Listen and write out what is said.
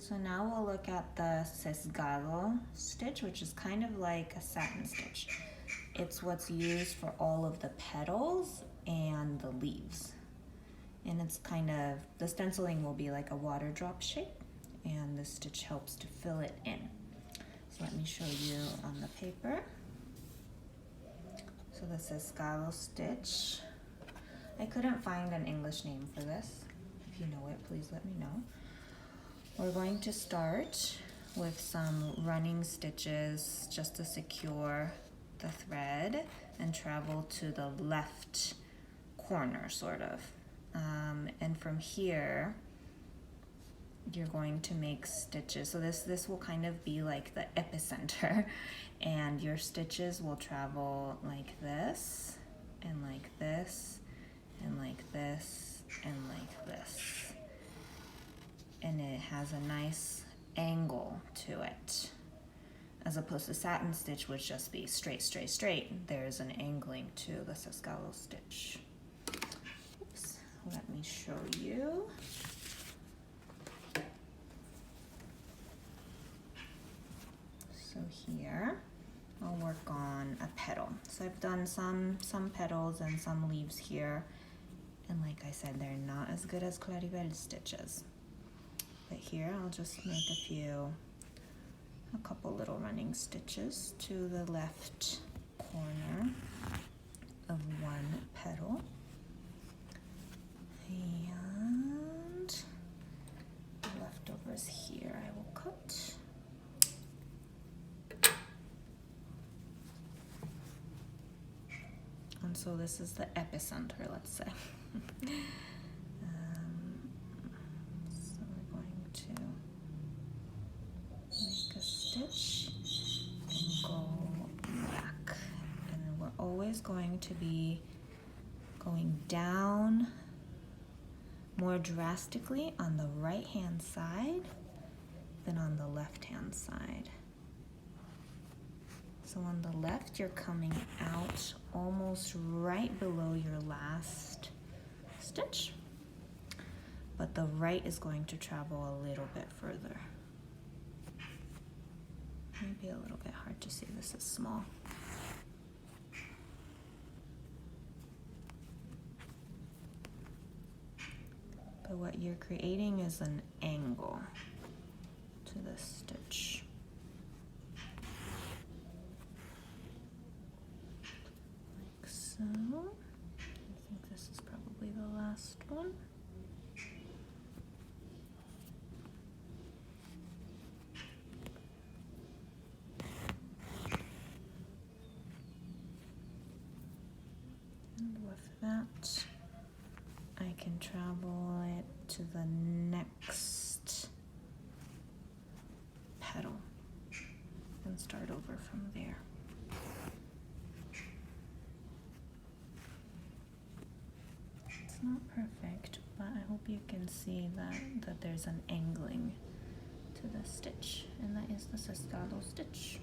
So now we'll look at the Sesgado stitch, which is kind of like a satin stitch. It's what's used for all of the petals and the leaves. And it's kind of, the stenciling will be like a water drop shape, and the stitch helps to fill it in. So let me show you on the paper. So the Sesgado stitch. I couldn't find an English name for this. If you know it, please let me know. We're going to start with some running stitches just to secure the thread and travel to the left corner, sort of. And from here, you're going to make stitches. So this will kind of be like the epicenter, and your stitches will travel like this, and like this, and like this, and like this. And it has a nice angle to it. As opposed to satin stitch, which just be straight, straight, straight. There's an angling to the Sesgado stitch. Oops. Let me show you. So here, I'll work on a petal. So I've done some petals and some leaves here. And like I said, they're not as good as Claribel stitches. But here, I'll just make a couple little running stitches to the left corner of one petal. And the leftovers here I will cut. And so this is the epicenter, let's say. So we're going to make a stitch and go back. And we're always going to be going down more drastically on the right hand side than on the left hand side. So on the left, you're coming out almost right below your last stitch, but the right is going to travel a little bit further. Maybe a little bit hard to see, this is small. But what you're creating is an angle to this stitch. Like so. I think this is probably the last one. And with that, I can travel it to the next petal and start over from there. It's not perfect, but I hope you can see that there's an angling to the stitch, and that is the Sesgado stitch.